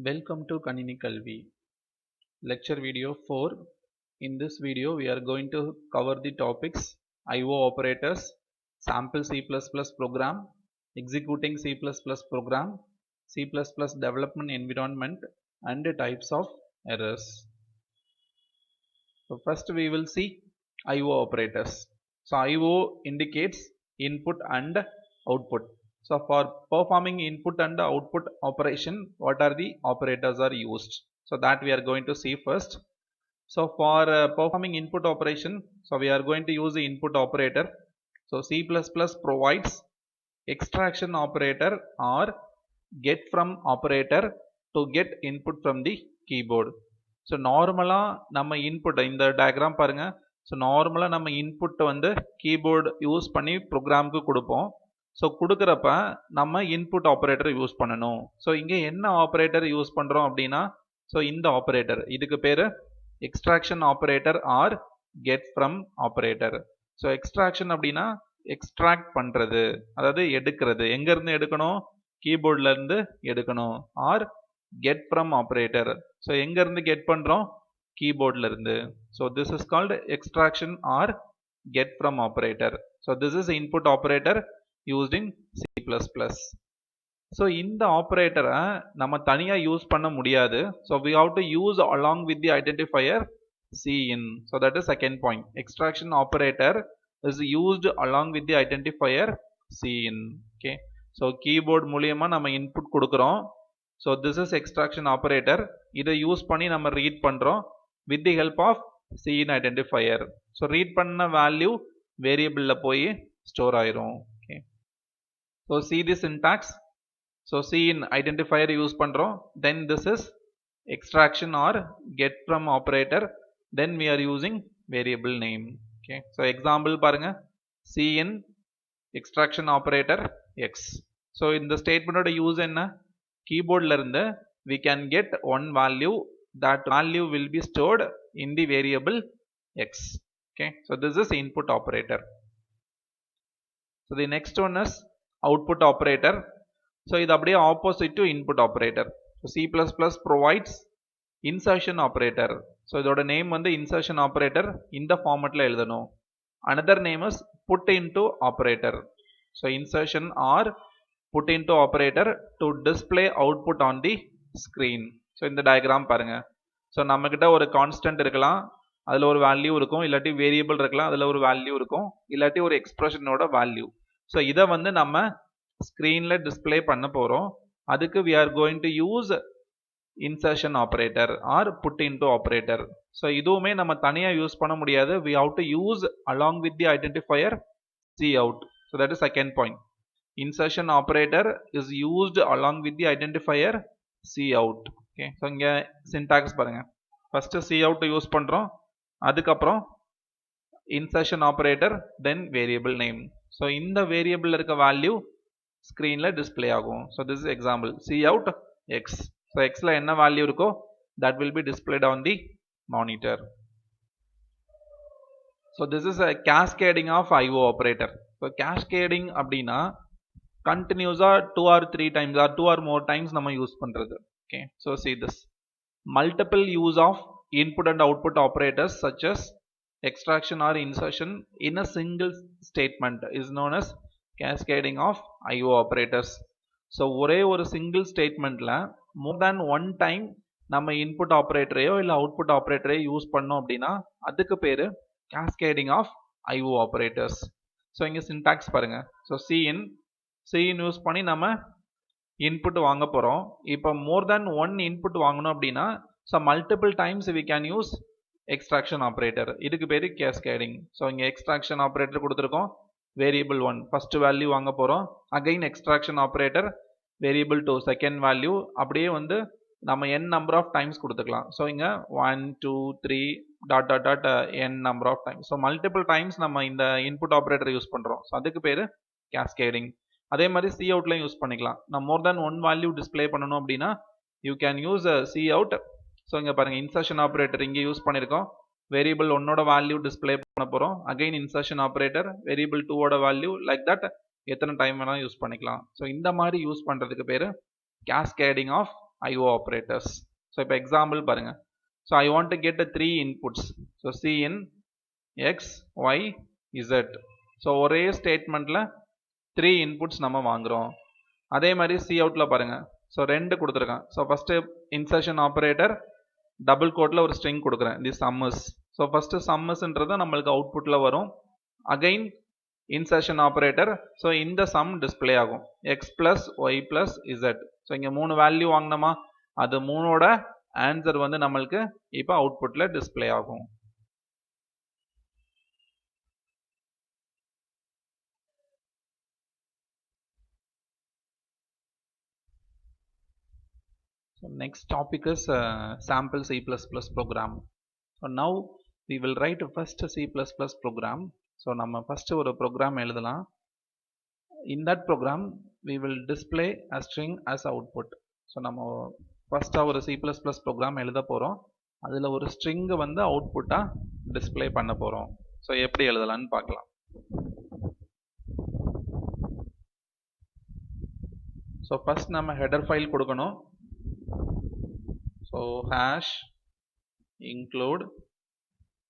Welcome to Kanini Kalvi lecture video 4. In this video we are going to cover the topics IO operators, sample C++ program, executing C++ program, C++ development environment and types of errors. So first we will see IO operators. So IO indicates input and output. So for performing input and output operation, what are the operators are used? So that we are going to see first. So for performing input operation, so we are going to use the input operator. So C++ provides extraction operator or get from operator to get input from the keyboard. So normally நம்ம input இந்த diagram பாருங்க. So normally நம்ம input வந்து keyboard use பண்ணி ப்ரோக்ராமுக்கு கொடுப்போம். So கொடுக்குறப்ப நம்ம இன்புட் ஆப்ரேட்டர் யூஸ் பண்ணணும். ஸோ இங்கே என்ன ஆப்ரேட்டர் யூஸ் பண்ணுறோம் அப்படின்னா, ஸோ இந்த ஆப்ரேட்டர் இதுக்கு பேர் extraction operator or get from operator. So extraction அப்படின்னா எக்ஸ்ட்ராக்ட் பண்ணுறது, அதாவது எடுக்கிறது. எங்கேருந்து எடுக்கணும்? கீபோர்ட்லேருந்து எடுக்கணும். Or get from operator. So எங்கேருந்து கெட் பண்ணுறோம்? கீபோர்ட்லேருந்து. So this is called extraction or get from operator. So this is input operator used in C++. So இந்த ஆப்பரேட்டரை நம்ம தனியா யூஸ் பண்ண முடியாது. So we have to use along with the identifier cin. So that is second point. Extraction operator is used along with the identifier cin. Okay. So keyboard மூலமா நம்ம input கொடுக்கிறோம். So this is extraction operator. இதை use பண்ணி நம்ம read பண்றோம் with the help of cin identifier. So read பண்ண value வேரியபிள்ல போய் store ஆயிரும். So see the syntax. So cin identifier use பண்றோம். Then this is extraction or get from operator. Then we are using variable name. Okay. So example பாருங்க. cin extraction operator x. So இந்த statement ஓட use என்ன? கீபோர்ட்ல இருந்து we can get one value. That value will be stored in the variable x. Okay. So this is input operator. So the next one is output operator. So இது அப்படியே opposite to input operator. So C++ provides insertion operator. So இதோட name வந்து insertion operator. இந்த formatல எழுதணும். Another name is put into operator. So insertion or put into operator to display output on the screen. So இந்த diagram பாருங்க. So நம்ம கிட்ட ஒரு constant இருக்கலாம், அதுல ஒரு வேல்யூ இருக்கும், இல்லாட்டி வேரியபிள் இருக்கலாம், அதுல ஒரு வேல்யூ இருக்கும், இல்லாட்டி ஒரு எக்ஸ்பிரஷனோட வேல்யூ. ஸோ இதை வந்து நம்ம ஸ்க்ரீனில் டிஸ்பிளே பண்ண போகிறோம். அதுக்கு we are going to use insertion operator or put into operator. So இதுவுமே நம்ம தனியாக யூஸ் பண்ண முடியாது. we have to use along with the identifier cout. So that is second point. Insertion operator is used along with the identifier cout. Okay. So இங்கே syntax பாருங்க. First cout use பண்ணுறோம், அதுக்கப்புறம் insertion operator, then variable name. So இந்த variable இருக்க value screenல display ஆகும். So this is example cout x. So xல என்ன value இருக்கோ that will be displayed on the monitor. So this is a cascading of IO operator. So cascading அப்படின்னா continuous-ஆ 2 or 3 times or 2 or more times நம்ம use பண்றது. Okay. So see this. Multiple use of input and output operators such as extraction or insertion in a single statement is known as cascading of IO operators. So ஒரே ஒரு single statementல more than one time நம்ம input operatorயோ இல்ல output operatorயோ use பண்ணோம் அப்படின்னா அதுக்கு பேரு cascading of IO operators. So இங்க syntax பாருங்க. So cin யூஸ் பண்ணி நம்ம input வாங்க போறோம். இப்போ more than one input வாங்கணும் அப்படின்னா so multiple times we can use extraction operator. இதுக்கு பேரு cascading. So இங்க extraction operator கொடுத்திருக்கோம். variable 1 first value வாங்க போறோம். again extraction operator variable 2 second value. அப்படியே வந்து நம்ம n number of times கொடுத்துக்கலாம். So இங்க 1 2 3 dot dot dot n number of times. So multiple times நம்ம இந்த input operator யூஸ் பண்றோம். So அதுக்கு பேரு cascading. அதே மாதிரி coutல யூஸ் பண்ணிக்கலாம். நம்ம more than one value display பண்ணனும் அப்படின்னா you can use cout. So இங்க பாருங்க insertion operator இங்க யூஸ் பண்ணிருக்கோம். variable 1 ஓட value display பண்ண போறோம். again insertion operator variable 2 ஓட value, like that எத்தனை டைம் வேணா யூஸ் பண்ணிக்கலாம். So இந்த மாதிரி யூஸ் பண்றதுக்கு பேரு cascading of IO operators. So இப்போ example பாருங்க. So I want to get 3 inputs. So C in X, Y, Z. So ஒரே statementல 3 inputs நம்ம வாங்குறோம். அதே மாதிரி C outல பாருங்க. So 2 கொடுத்துருக்கான். So first insertion operator double quoteல ஒரு string கொடுக்குறேன். This sum is. So first sum isன்றது நம்மளுக்கு outputல வரும். Again insertion operator. So இந்த sum display ஆகும். X plus Y plus Z. So இங்க 3 வேல்யூ வாங்கினோமா, அது 3ஓட ஆன்சர் வந்து நம்மளுக்கு இப்போ அவுட்புட்ல டிஸ்ப்ளே ஆகும். So next topic is sample C++ program. So now we will write first C++ program. So நம்ம first ஒரு program எழுதலாம். In that program we will display a string as output. So நம்ம first ஒரு C++ program எழுத போறோம். அதுல ஒரு string வந்து output-ஆ display பண்ண போறோம். So எப்படி எழுதலாம்னு பார்க்கலாம். So first நம்ம header file கொடுக்கணும். So hash include.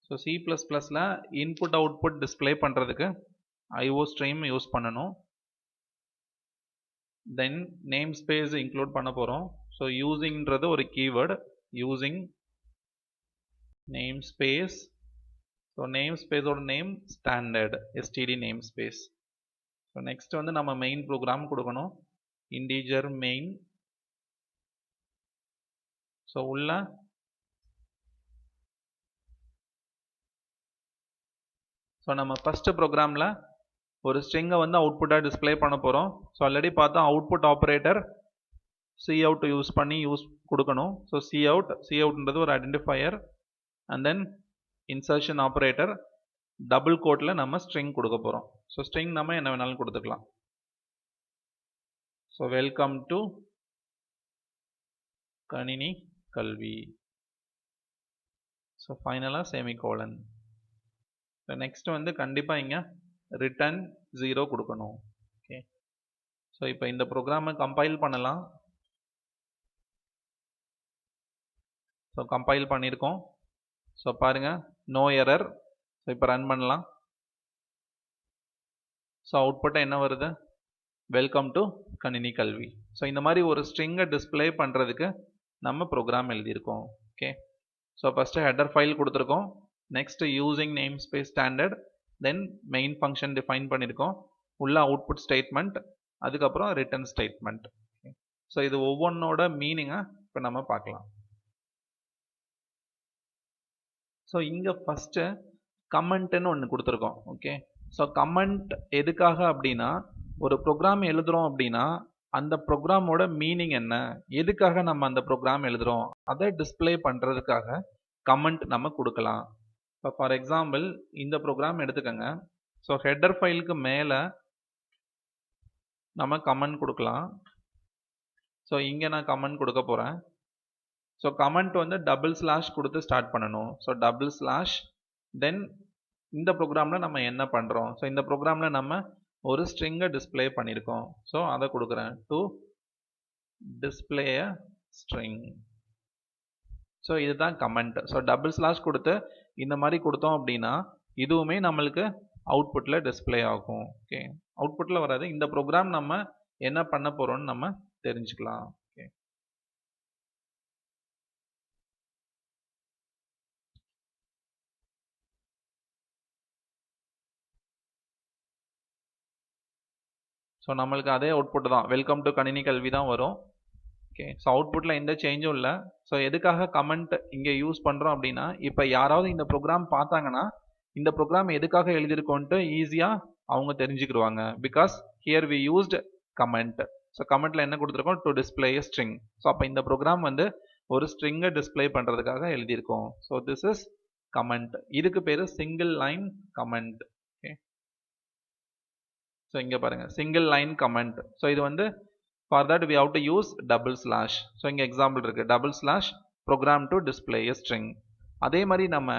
So C++ ல input output display பண்றதுக்கு IO stream யூஸ் பண்ணணும். Then namespace include பண்ண போறோம். So usingன்றது ஒரு keyword. Using namespace. So namespace ஓட name standard std namespace. So next வந்து நம்ம main program கொடுக்கணும். Integer main. So உள்ள so நம்ம first programல ஒரு string வந்து output-ஆ display பண்ண போறோம். So already பார்த்தா output operator cout யூஸ் பண்ணி கொடுக்கணும். So coutன்றது ஒரு identifier and then insertion operator double quoteல நம்ம string கொடுக்க போறோம். So string நம்ம என்ன வேணாலும் கொடுத்துக்கலாம். So welcome to கணினி கல்வி. So finally semicolon. So next வந்து கண்டிப்பா இங்க return 0 கொடுக்கணும். Okay. So இப்போ இந்த ப்ரோக்ராமை கம்பைல் பண்ணலாம். So கம்பைல் பண்ணியிருக்கோம். So பாருங்க no error. So இப்போ ரன் பண்ணலாம். So அவுட்புட் என்ன வருது? வெல்கம் டு கணினி கல்வி. So இந்த மாதிரி ஒரு ஸ்ட்ரிங்கை டிஸ்ப்ளே பண்ணுறதுக்கு நம்ம ப்ரோக்ராம் எழுதியிருக்கோம். Okay. So first header file கொடுத்துருக்கோம். Next using namespace standard, then main function define பண்ணியிருக்கோம். உள்ள அவுட்புட் ஸ்டேட்மெண்ட், அதுக்கப்புறம் ரிட்டர்ன் ஸ்டேட்மெண்ட். ஸோ இது ஒவ்வொன்றோட மீனிங்கை இப்போ நம்ம பார்க்கலாம். ஸோ இங்கே ஃபஸ்ட்டு கமெண்ட்டுன்னு ஒன்று கொடுத்துருக்கோம். ஓகே. ஸோ கமெண்ட் எதுக்காக அப்படின்னா, ஒரு ப்ரோக்ராம் எழுதுகிறோம் அப்படின்னா அந்த ப்ரோக்ராமோட மீனிங் என்ன, எதுக்காக நம்ம அந்த ப்ரோக்ராம் எழுதுகிறோம் அதை டிஸ்பிளே பண்ணுறதுக்காக கமெண்ட் நம்ம கொடுக்கலாம். இப்போ ஃபார் எக்ஸாம்பிள் இந்த ப்ரோக்ராம் எடுத்துக்கோங்க. ஸோ ஹெடர் ஃபைலுக்கு மேலே நம்ம கமெண்ட் கொடுக்கலாம். ஸோ இங்கே நான் கமெண்ட் கொடுக்க போகிறேன். ஸோ கமெண்ட் வந்து டபுள் ஸ்லாஷ் கொடுத்து ஸ்டார்ட் பண்ணணும். ஸோ டபுள் ஸ்லாஷ், தென் இந்த ப்ரோக்ராமில் நம்ம என்ன பண்ணுறோம், ஸோ இந்த ப்ரோக்ராமில் நம்ம ஒரு ஸ்ட்ரிங்கை டிஸ்பிளே பண்ணியிருக்கோம். ஸோ அதை கொடுக்குறேன், to display a string. So இதுதான் கமெண்ட். ஸோ டபுள் ஸ்லாஷ் கொடுத்து இந்த மாதிரி கொடுத்தோம் அப்படின்னா இதுவுமே நம்மளுக்கு அவுட்புட்டில் டிஸ்பிளே ஆகும். ஓகே. அவுட்புட்டில் வராது. இந்த ப்ரோக்ராம் நம்ம என்ன பண்ண போகிறோம்னு நம்ம தெரிஞ்சுக்கலாம். ஓகே. ஸோ நம்மளுக்கு அதே அவுட்புட் தான், வெல்கம் டு கணினி கல்வி தான் வரும். ஓகே. ஸோ அவுட்புட்டில் எந்த சேஞ்சும் இல்லை. ஸோ எதுக்காக கமெண்ட் இங்கே யூஸ் பண்ணுறோம் அப்படின்னா, இப்போ யாராவது இந்த ப்ரோக்ராம் பார்த்தாங்கன்னா இந்த ப்ரோக்ராம் எதுக்காக எழுதியிருக்கோன்ட்டு ஈஸியாக அவங்க தெரிஞ்சுக்கிடுவாங்க. Because here we used comment. So கமெண்ட்டில் என்ன கொடுத்துருக்கோம், to display a string. So அப்போ இந்த ப்ரோக்ராம் வந்து ஒரு ஸ்ட்ரிங்கை டிஸ்பிளே பண்ணுறதுக்காக எழுதியிருக்கோம். So this is comment. இதுக்கு பேர் single line comment. Okay. So இங்கே பாருங்கள், சிங்கிள் லைன் கமெண்ட். ஸோ இது வந்து for that we have to use double slash. So இங்கே எக்ஸாம்பிள் இருக்குது, double slash program to display a string. அதே மாதிரி நம்ம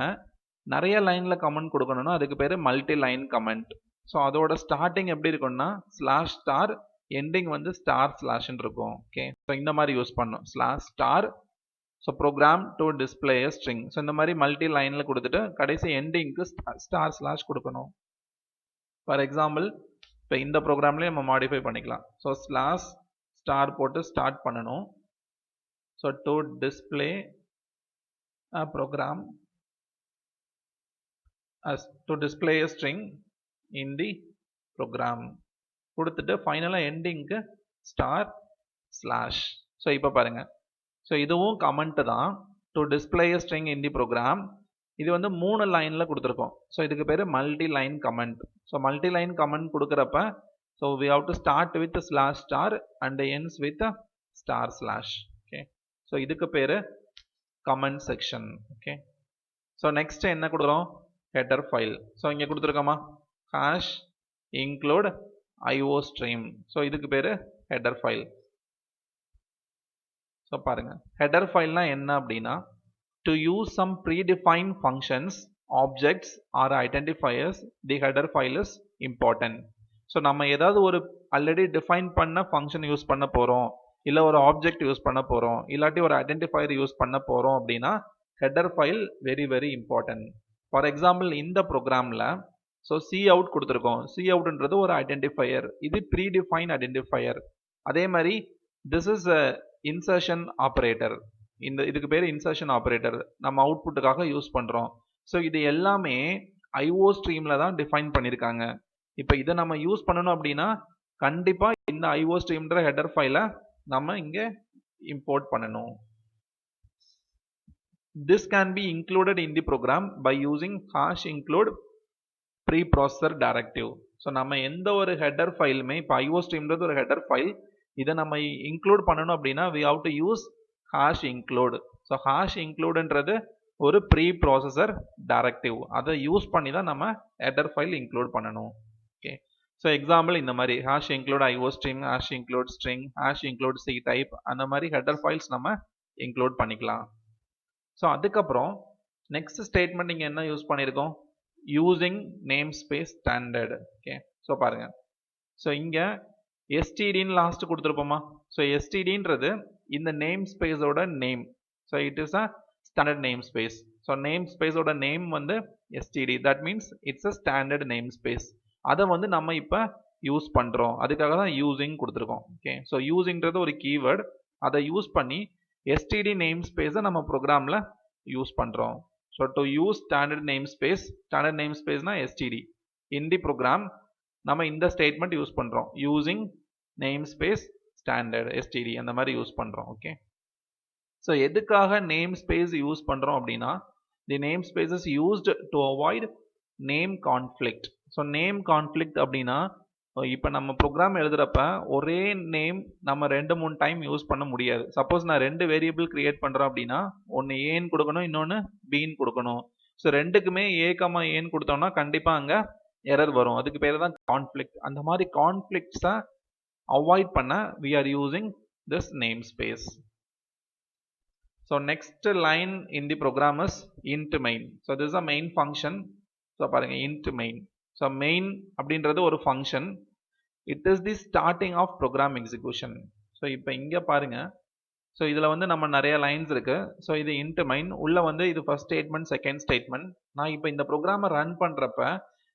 நிறைய லைனில் கமெண்ட் கொடுக்கணும்னா அதுக்கு பேர் மல்டி லைன் கமெண்ட். ஸோ அதோட ஸ்டார்டிங் எப்படி இருக்கும்னா ஸ்லாஷ் ஸ்டார் எண்டிங் வந்து ஸ்டார் ஸ்லாஷ்ன்னு இருக்கும். ஓகே, ஸோ இந்த மாதிரி யூஸ் பண்ணணும். Slash star, so program to display string. So இந்த மாதிரி மல்டி லைனில் கொடுத்துட்டு கடைசி எண்டிங்க்கு ஸ்டார் ஸ்லாஷ் கொடுக்கணும். ஃபார் எக்ஸாம்பிள் இப்போ இந்த ப்ரோக்ராம்லேயே நம்ம மாடிஃபை பண்ணிக்கலாம். ஸோ ஸ்லாஷ் ஸ்டார் போட்டு ஸ்டார்ட் பண்ணணும். So to display program to display a string in the program கொடுத்துட்டு ஃபைனலாக எண்டிங்க்கு ஸ்டார் ஸ்லாஷ். ஸோ இப்போ பாருங்க, ஸோ இதுவும் கமெண்ட் தான். To display a string in the program இது வந்து 3 லைனில் கொடுத்துருக்கோம். ஸோ இதுக்கு பேர் multi line comment. So multi line comment கொடுக்குறப்ப so we have to start with slash star and ends with star slash. Okay, so இதுக்கு பேர் comment section. Okay, so next என்ன கொடுக்குறோம்? Header file. ஸோ இங்கே கொடுத்துருக்கோமா hash include IO stream. So இதுக்கு பேர் header file. So பாருங்க, ஹெட்டர் ஃபைல்னா என்ன அப்படின்னா to use some predefined functions objects or identifiers the header file is important. So நம்ம ஏதாவது ஒரு ஆல்ரெடி டிஃபைன் பண்ண ஃபங்க்ஷன் யூஸ் பண்ண போகிறோம், இல்லை ஒரு ஆப்ஜெக்ட் யூஸ் பண்ண போகிறோம், இல்லாட்டி ஒரு ஐடென்டிஃபையர் யூஸ் பண்ண போகிறோம் அப்படின்னா header file very very important. For example இந்த ப்ரோக்ராமில் ஸோ சி அவுட் கொடுத்துருக்கோம். சி அவுட்ன்றது ஒரு ஐடென்டிஃபையர், இது ப்ரீடிஃபைன் ஐடென்டிஃபையர். அதே மாதிரி திஸ் இஸ் இன்சர்ஷன் ஆப்ரேட்டர். இதுக்கு பேர் இன்சர்ஷன் ஆப்ரேட்டர், நம்ம அவுட்புட்டுக்காக யூஸ் பண்ணுறோம். ஸோ இது எல்லாமே IO ஸ்ட்ரீமில் தான் டிஃபைன் பண்ணியிருக்காங்க. இப்போ இதை நம்ம யூஸ் பண்ணணும் அப்படின்னா கண்டிப்பாக இந்த IO ஸ்ட்ரீம்ன்ற ஹெட்டர் ஃபைலை நம்ம இங்கே இம்போர்ட் பண்ணணும். This can be included in the program by using hash include preprocessor directive. So நம்ம எந்த ஒரு ஹெட்டர் ஃபைலுமே, இப்போ IO ஸ்ட்ரீம்ன்றது ஒரு ஹெட்டர் ஃபைல், இதை நம்ம இன்க்ளூட் பண்ணணும் அப்படின்னா we have to use hash include. So hash includeன்றது ஒரு ப்ரீப்ராசஸர் டைரக்டிவ், அதை யூஸ் பண்ணி தான் நம்ம ஹெட்டர் ஃபைல் இன்க்ளூட் பண்ணணும். ஓகே, ஸோ எக்ஸாம்பிள் இந்த மாதிரி hash include IO stream, hash include string, hash include C type, அந்த மாதிரி ஹெட்டர் ஃபைல்ஸ் நம்ம இன்க்ளூட் பண்ணிக்கலாம். ஸோ அதுக்கப்புறம் நெக்ஸ்ட் ஸ்டேட்மெண்ட் இங்கே என்ன யூஸ் பண்ணியிருக்கோம்? Using name space standard. Okay, so பாருங்க, ஸோ இங்கே எஸ்டிடின்னு லாஸ்ட் கொடுத்துருப்போமா? ஸோ எஸ்டிடின்றது இந்த நேம் ஸ்பேஸோட name. So it is a standard name space. So name ஸ்பேஸோட நேம் வந்து STD, that means it's a standard name space. அதை வந்து நம்ம இப்போ யூஸ் பண்ணுறோம், அதுக்காக தான் யூசிங் கொடுத்துருக்கோம். ஓகே, ஸோ யூசிங்கிறது ஒரு கீவேர்டு, அதை யூஸ் பண்ணி STD namespace நம்ம ப்ரோக்ராமில் யூஸ் பண்ணுறோம். So to use standard name ஸ்பேஸ்னா STD இன் தி ப்ரோக்ராம் நம்ம இந்த ஸ்டேட்மெண்ட் யூஸ் பண்ணுறோம். Using name space standard STD அந்த மாதிரி யூஸ் பண்ணுறோம். ஓகே, ஸோ எதுக்காக நேம் ஸ்பேஸ் யூஸ் பண்ணுறோம் அப்படின்னா the name space is used to avoid name conflict. So name conflict அப்படின்னா இப்போ நம்ம ப்ரோக்ராம் எழுதுறப்ப ஒரே நேம் நம்ம 2-3 டைம் யூஸ் பண்ண முடியாது. சப்போஸ் நான் 2 வேரியபிள் கிரியேட் பண்ணுறேன் அப்படின்னா ஒன்று ஏன்னு கொடுக்கணும், இன்னொன்று பின்னு கொடுக்கணும். ஸோ ரெண்டுக்குமே A, ஏன்னு கொடுத்தோம்னா கண்டிப்பாக அங்கே எரர் வரும். அதுக்கு பேர் தான் கான்ஃப்ளிக்ட். அந்த மாதிரி கான்ஃப்ளிக்ட்ஸை அவாய்ட் பண்ண we are using this namespace. So next line in the program is int main. So this is a main function. So பாருங்க int main. So main அப்படின்றது ஒரு function. It is the starting of program execution. So இப்போ இங்கே பாருங்க, so இதில் வந்து நம்ம நிறைய லைன்ஸ் இருக்கு. ஸோ இது int main, உள்ள வந்து இது ஃபர்ஸ்ட் ஸ்டேட்மெண்ட், செகண்ட் ஸ்டேட்மெண்ட். நான் இப்போ இந்த ப்ரோக்ராமை ரன் பண்ணுறப்ப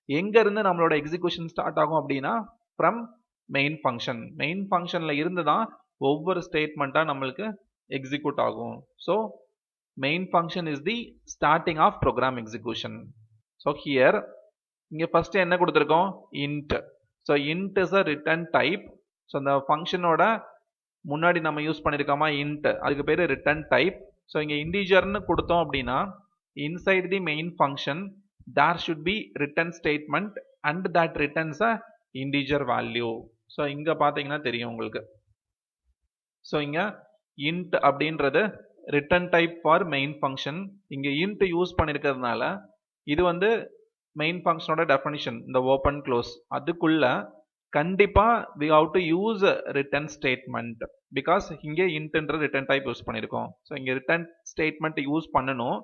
எங்கேருந்து நம்மளோட எக்ஸிக்யூஷன் ஸ்டார்ட் ஆகும் அப்படின்னா ஃப்ரம் மெயின் ஃபங்க்ஷன். மெயின் ஃபங்க்ஷனில் இருந்து தான் ஒவ்வொரு ஸ்டேட்மெண்ட்டாக நம்மளுக்கு எக்ஸிக்யூட் ஆகும். So main function is the starting of program execution. So here இங்கே ஃபர்ஸ்ட் என்ன கொடுத்துருக்கோம்? Int. So int is a return type. So இந்த ஃபங்க்ஷனோட முன்னாடி நம்ம யூஸ் பண்ணியிருக்கோமா இன்ட், அதுக்கு பேர் ரிட்டர்ன் டைப். ஸோ இங்கே இன்டிஜர்னு கொடுத்தோம் அப்படின்னா inside the main function there should be return statement and that returns a integer value. So இங்கே பார்த்தீங்கன்னா தெரியும் உங்களுக்கு. ஸோ இங்கே int அப்படின்றது return type for main function. இங்கே int யூஸ் பண்ணியிருக்கிறதுனால இது வந்து மெயின் ஃபங்க்ஷனோட டெஃபினிஷன், இந்த ஓப்பன் க்ளோஸ் அதுக்குள்ள கண்டிப்பாக we have to use return statement because இங்கே intன்ற ரிட்டர்ன் டைப் யூஸ் பண்ணியிருக்கோம். ஸோ இங்கே ரிட்டர்ன் ஸ்டேட்மெண்ட் யூஸ் பண்ணணும்.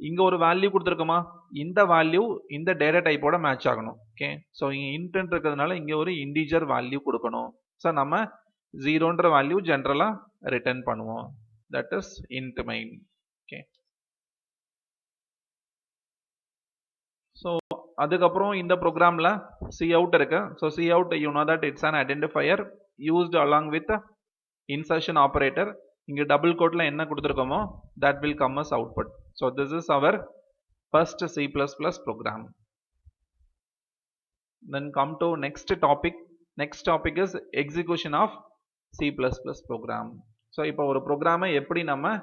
இங்க ஒரு வேல்யூ கொடுத்துருக்கோமா, இந்த வேல்யூ இந்த டேட்டா டைப்போட மேட்ச் ஆகணும். ஓகே, ஸோ இங்கே இன்டென்ட் இருக்கிறதுனால இங்கே ஒரு இன்டிஜர் வேல்யூ கொடுக்கணும். ஸோ நம்ம 0ன்ற வேல்யூ ஜென்ரலாக ரிட்டர்ன் பண்ணுவோம். That is int main. Okay, so அதுக்கப்புறம் இந்த ப்ரோக்ராமில் cout இருக்கு. So cout you know that it's an identifier used along with insertion operator. இங்கே டபுள் கோட்டில் என்ன கொடுத்துருக்கோமோ that will come as output. So this is our first C++ program. Then come to next topic. Next topic is execution of C++ program. So இப்போ ஒரு ப்ரோக்ராமை எப்படி நம்ம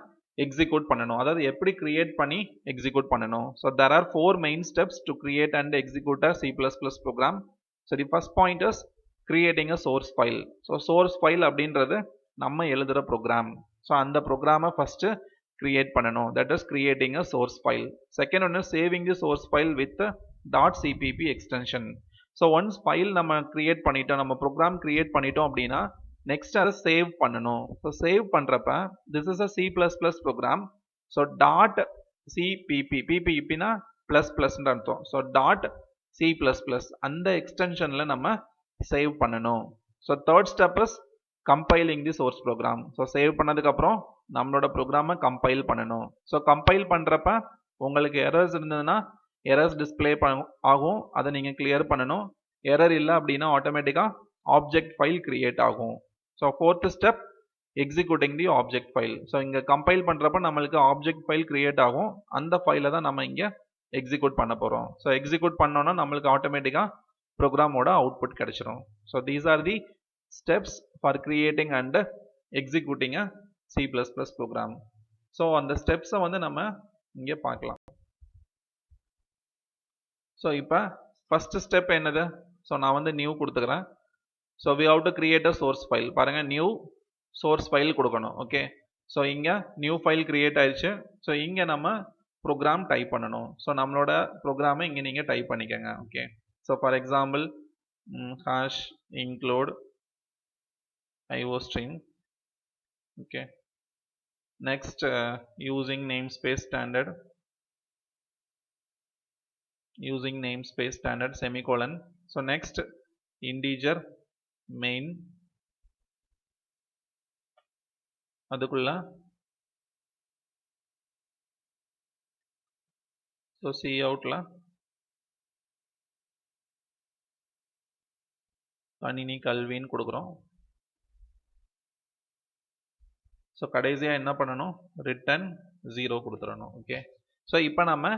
execute பண்ணணும், அதாவது எப்படி கிரியேட் பண்ணி எக்ஸிக்யூட் பண்ணணும். So there are 4 main steps to create and execute a C++ program. So the first point is creating a source file. So source file அப்படின்றது நம்ம எழுதுகிற ப்ரோக்ராம். ஸோ அந்த ப்ரோக்ராமை ஃபஸ்ட்டு கிரியேட் பண்ணணும். That is creating a source file. Second ஒன்று saving the source file with .cpp extension. So once file நம்ம create பண்ணிட்டோம், நம்ம ப்ரோக்ராம் கிரியேட் பண்ணிட்டோம் அப்படின்னா நெக்ஸ்ட் அதை சேவ் பண்ணணும். ஸோ சேவ் பண்ணுறப்ப this is a C++ program. So .cpp பிபினா ப்ளஸ் ப்ளஸ்ன்னு அர்த்தம். ஸோ .c++ அந்த எக்ஸ்டென்ஷனில் நம்ம சேவ் பண்ணணும். So third step is compiling the source program. So save பண்ணதுக்கப்புறம் நம்மளோட ப்ரோக்ராமை கம்பைல் பண்ணணும். ஸோ கம்பைல் பண்ணுறப்ப உங்களுக்கு எரர்ஸ் இருந்ததுன்னா எரர்ஸ் டிஸ்பிளே ஆகும், அதை நீங்கள் கிளியர் பண்ணணும். எரர் இல்லை அப்படின்னா ஆட்டோமேட்டிக்காக ஆப்ஜெக்ட் ஃபைல் கிரியேட் ஆகும். ஸோ ஃபோர்த் ஸ்டெப் எக்ஸிக்யூட்டிங் தி ஆப்ஜெக்ட் ஃபைல். ஸோ இங்கே கம்பைல் பண்ணுறப்ப நம்மளுக்கு ஆப்ஜெக்ட் ஃபைல் கிரியேட் ஆகும், அந்த ஃபைலை தான் நம்ம இங்கே எக்ஸிக்யூட் பண்ண போகிறோம். ஸோ எக்ஸிக்யூட் பண்ணோன்னா நம்மளுக்கு ஆட்டோமேட்டிக்காக ப்ரோக்ராமோட அவுட்புட் கிடைச்சிரும். So these R the steps for creating and executing a C++ program. So அந்த steps வந்து நம்ம இங்கே பார்க்கலாம். ஸோ இப்போ first step என்னது? ஸோ நான் வந்து நியூ கொடுத்துக்கிறேன். So we have to create a source file. பாருங்க, நியூ source file கொடுக்கணும். ஓகே, ஸோ இங்கே நியூ ஃபைல் கிரியேட் ஆயிடுச்சு. ஸோ இங்கே நம்ம ப்ரோக்ராம் டைப் பண்ணணும். ஸோ நம்மளோட ப்ரோக்ராமை இங்கே நீங்கள் டைப் பண்ணிக்கோங்க. Okay, so for example hash include IO string. Okay, next using namespace standard, semicolon. So next integer main, அதுக்குள்ள so coutல கணினி கல்வின்னு கொடுக்குறோம். ஸோ கடைசியாக என்ன பண்ணணும், ரிட்டர்ன் 0 கொடுத்துடணும். ஓகே, ஸோ இப்போ நம்ம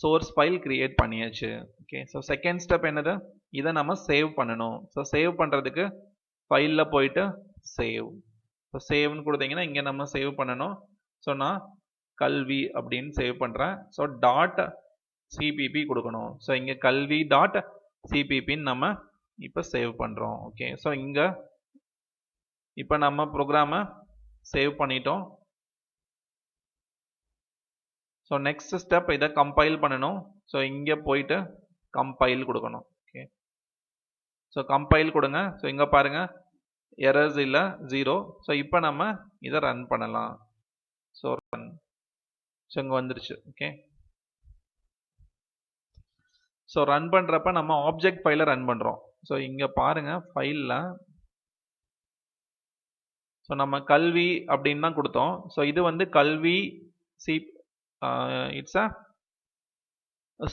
சோர்ஸ் ஃபைல் கிரியேட் பண்ணியாச்சு. ஓகே, ஸோ செகண்ட் ஸ்டெப் என்னது, இதை நம்ம சேவ் பண்ணணும். ஸோ சேவ் பண்ணுறதுக்கு ஃபைலில் போயிட்டு சேவ். ஸோ சேவ்னு கொடுத்தீங்கன்னா இங்கே நம்ம சேவ் பண்ணணும். ஸோ நான் கல்வி அப்படின்னு சேவ் பண்ணுறேன். ஸோ .cpp கொடுக்கணும். ஸோ இங்கே கல்வி .cppன்னு நம்ம இப்போ சேவ் பண்ணுறோம். ஓகே, ஸோ இங்கே இப்போ நம்ம ப்ரோக்ராமை சேவ் பண்ணிட்டோம். ஸோ நெக்ஸ்ட் ஸ்டெப் இதை கம்பைல் பண்ணணும். ஸோ இங்கே போயிட்டு கம்பைல் கொடுக்கணும். ஓகே, ஸோ கம்பைல் கொடுங்க. ஸோ இங்கே பாருங்கள் எரர்ஸ் இல்லை, 0. ஸோ இப்போ நம்ம இதை ரன் பண்ணலாம். ஸோ ரன், ஸோ இங்கே வந்துருச்சு. ஓகே, ஸோ ரன் பண்ணுறப்ப நம்ம ஆப்ஜெக்ட் ஃபைலை ரன் பண்ணுறோம். ஸோ இங்கே பாருங்கள் ஃபைலில் ஸோ நம்ம கல்வி அப்படின்னு தான் கொடுத்தோம். ஸோ இது வந்து கல்வி இட்ஸ் அ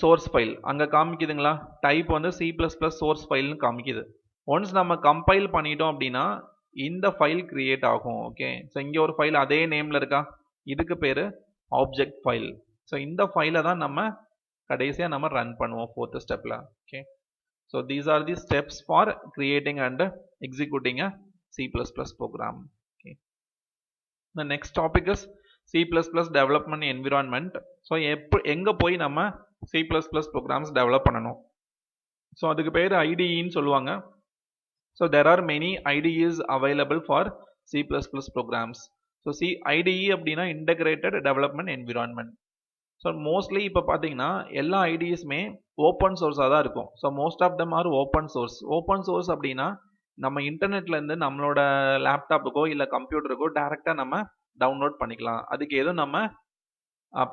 சோர்ஸ் ஃபைல் அங்கே காமிக்குதுங்களா, டைப் வந்து C++ சோர்ஸ் ஃபைல்னு காமிக்குது. ஒன்ஸ் நம்ம கம்பைல் பண்ணிட்டோம் அப்படின்னா இந்த ஃபைல் கிரியேட் ஆகும். ஓகே, ஸோ இங்கே ஒரு ஃபைல் அதே நேமில் இருக்கா, இதுக்கு பேர் ஆப்ஜெக்ட் ஃபைல். ஸோ இந்த ஃபைலை தான் நம்ம கடைசியாக நம்ம ரன் பண்ணுவோம் ஃபோர்த் ஸ்டெப்பில். Okay, so these R the steps for creating and executing a C++ program. Okay. The next topic is C++ development environment. So எங்க போய் நம்ம C++ programs develop பண்ணணும். So அதுக்கு பேர் IDE ன்னு சொல்லுவாங்க. So there are many IDEs available for C++ programs. So IDE அப்படின்னா integrated development environment. So mostly இப்போ பார்த்தீங்கன்னா எல்லா IDEsமே ஓப்பன் சோர்ஸாக தான் இருக்கும். So most of them are open source. Open source அப்படின்னா நம்ம இன்டர்நெட்லேருந்து நம்மளோட லேப்டாப்புக்கோ இல்லை கம்ப்யூட்டருக்கோ டேரெக்டாக நம்ம டவுன்லோட் பண்ணிக்கலாம். அதுக்கு எதுவும் நம்ம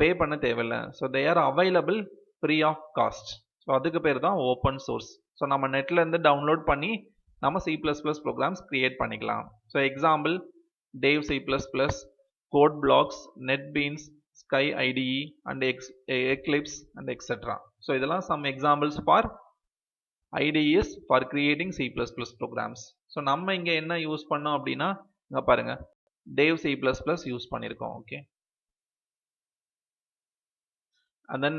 பே பண்ண தேவையில்லை. So they are available free of cost. So அதுக்கு பேர் தான் ஓப்பன் சோர்ஸ். ஸோ நம்ம நெட்லேருந்து டவுன்லோட் பண்ணி நம்ம C++ programs create பண்ணிக்கலாம். So example Dave C++, code blocks, NetBeans, Sky IDE and Eclipse and etc. So இதெல்லாம் some examples for IDEs for creating C++ programs. So நம்ம இங்க என்ன யூஸ் பண்ணோம் அப்படின்னா இங்க பாருங்க Dave C++ யூஸ் பண்ணிருக்கோம். ஓகே. And then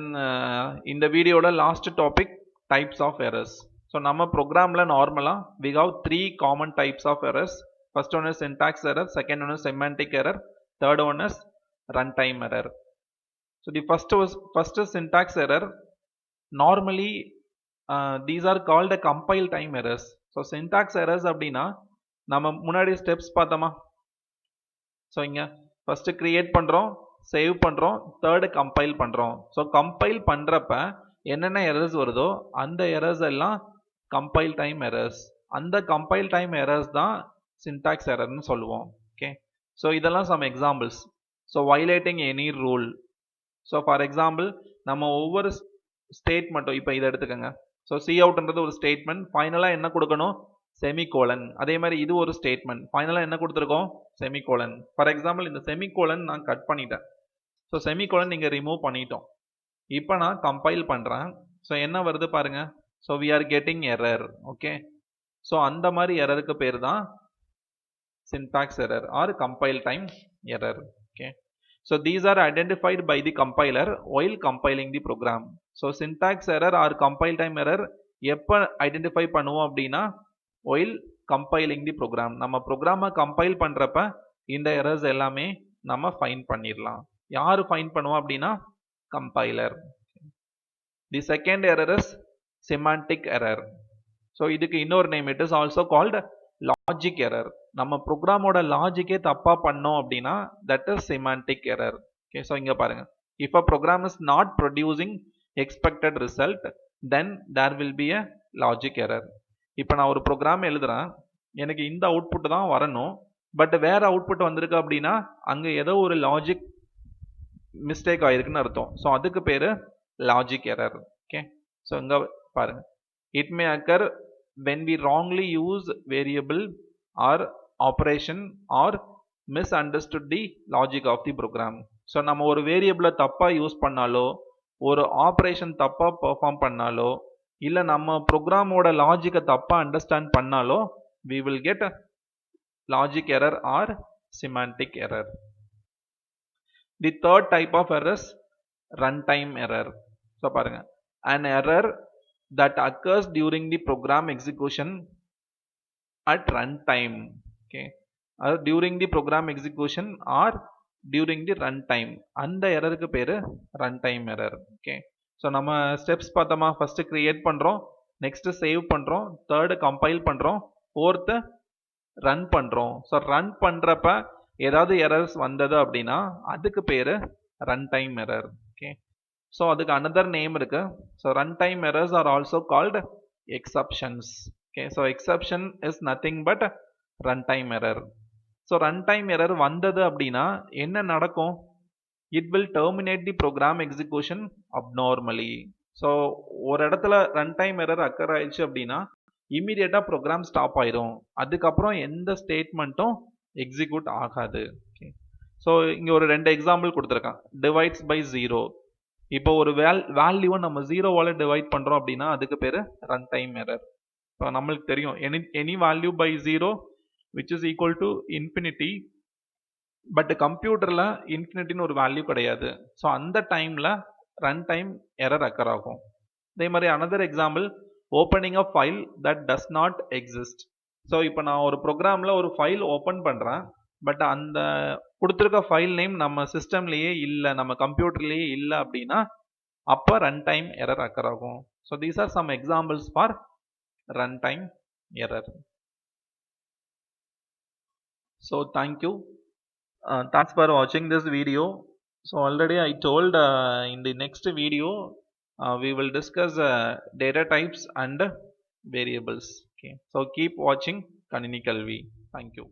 இந்த வீடியோட last topic types of errors. So நம்ம ப்ரோக்ராமில் நார்மலாக we have 3 common types of errors. First one is syntax error, second one is semantic error, third one is runtime error. So the first is syntax error. Normally these are called a compile time errors. So syntax errors அப்படின்னா நம்ம முன்னாடி steps பார்த்தோமா. So இங்கே first create பண்ணுறோம், save பண்ணுறோம், third compile பண்ணுறோம். So compile பண்ணுறப்ப என்னென்ன எரர்ஸ் வருதோ அந்த எரர்ஸ் எல்லாம் கம்பைல் டைம் எரர்ஸ். அந்த கம்பைல் டைம் எரர்ஸ் தான் சின்டாக்ஸ் எரர்னு சொல்லுவோம். ஓகே. ஸோ இதெல்லாம் some examples. So violating any rule. So for example நம்ம ஒவ்வொரு ஸ்டேட்மெண்ட்டும் இப்போ இதை எடுத்துக்கோங்க. ஸோ சி அவுட்ன்றது ஒரு ஸ்டேட்மெண்ட், ஃபைனலாக என்ன கொடுக்கணும், செமிகோலன். அதே மாதிரி இது ஒரு ஸ்டேட்மெண்ட், ஃபைனலாக என்ன கொடுத்துருக்கோம், செமிகோலன். ஃபார் எக்ஸாம்பிள் இந்த செமிகோலன் நான் கட் பண்ணிட்டேன். ஸோ செமிகோலன் நீங்கள் ரிமூவ் பண்ணிட்டோம். இப்போ நான் கம்பைல் பண்ணுறேன். ஸோ என்ன வருது பாருங்க. So we are getting error. Okay. So அந்த மாதிரி எரருக்கு பேர் தான் syntax error or compile time error. Okay. So these are identified by the compiler while compiling the program. So syntax error or compile time error எப்போ identify பண்ணுவோம் அப்படின்னா while compiling the program. நம்ம ப்ரோக்ராமை கம்பைல் பண்ணுறப்ப இந்த errors எல்லாமே நம்ம find பண்ணிடலாம். யார் ஃபைண்ட் பண்ணுவோம் அப்படின்னா compiler. The second error is semantic error. So இதுக்கு இன்னொரு name, it is also called logic error. நம்ம ப்ரோக்ராமோட லாஜிக்கே தப்பா பண்ணோம் அப்படின்னா that is semantic error. Okay. So இங்க பாருங்க, if a program is not producing expected result then there will be a logic error. இப்போ நான் ஒரு ப்ரோக்ராம் எழுதுறேன், எனக்கு இந்த அவுட்புட் தான் வரணும், பட் வேற அவுட்புட் வந்திருக்கு அப்படின்னா அங்கே ஏதோ ஒரு லாஜிக் மிஸ்டேக் ஆயிருக்குன்னு அர்த்தம். ஸோ அதுக்கு பேரு லாஜிக் எரர். ஓகே. ஸோ இங்க பாருங்க, it may occur when we wrongly use variable or operation or misunderstood the logic of the program. So நம்ம ஒரு வேரியபிளை தப்பா யூஸ் பண்ணாலோ, ஒரு ஆப்ரேஷன் தப்பா பெர்ஃபார்ம் பண்ணாலோ, இல்லை நம்ம ப்ரோக்ராமோட லாஜிக்கை தப்பா அண்டர்ஸ்டாண்ட் பண்ணாலோ we will get a logic error or semantic error. The third type of error is runtime error. So பாருங்க, an error that occurs during the program execution at runtime. Okay. During the program execution or during the runtime. அந்த எரருக்கு பேரு runtime error. Okay. So நம்ம steps பார்த்தோமா, first create பண்ணுறோம், next save பண்ணுறோம், third compile பண்ணுறோம், fourth run பண்ணுறோம். So run பண்ணுறப்ப ஏதாவது எரர்ஸ் வந்தது அப்படின்னா அதுக்கு பேரு runtime error. ஓகே. ஸோ அதுக்கு another நேம் இருக்கு. So runtime errors are also called exceptions. Okay. So exception is nothing but runtime error. So runtime error வந்தது அப்படின்னா என்ன நடக்கும், it will terminate the program execution abnormally. So ஒரு இடத்துல runtime error occur ஆயிடுச்சு அப்படின்னா இமீடியட்டா ப்ரோக்ராம் ஸ்டாப் ஆயிடும், அதுக்கப்புறம் எந்த ஸ்டேட்மெண்ட்டும் எக்ஸிக்யூட் ஆகாது. ஸோ இங்க ஒரு 2 எக்ஸாம்பிள் கொடுத்துருக்கான். Divides by 0. இப்போ ஒரு வேல்யூவை நம்ம 0வால டிவைட் பண்றோம் அப்படின்னா அதுக்கு பேரு runtime error. இப்போ நம்மளுக்கு தெரியும் any value by 0 which is equal to infinity. But கம்ப்யூட்டர்ல இன்ஃபினிட்டின்னு ஒரு வேல்யூ கிடையாது. ஸோ அந்த டைம்ல runtime error அக்கர் ஆகும். அதே மாதிரி another example, opening a file that does not exist. So இப்போ நான் ஒரு ப்ரோக்ராம்ல ஒரு ஃபைல் ஓப்பன் பண்றேன், பட் அந்த கொடுத்துருக்க ஃபைல் நேம் நம்ம சிஸ்டம்லயே இல்லை, நம்ம கம்ப்யூட்டர்லயே இல்லை அப்படின்னா அப்போ runtime error அக்கர் ஆகும். So these are some examples for runtime error. So thank you. Thanks for watching this video. So already I told in the next video we will discuss data types and variables. Okay. So keep watching Kanini Kalvi. Thank you.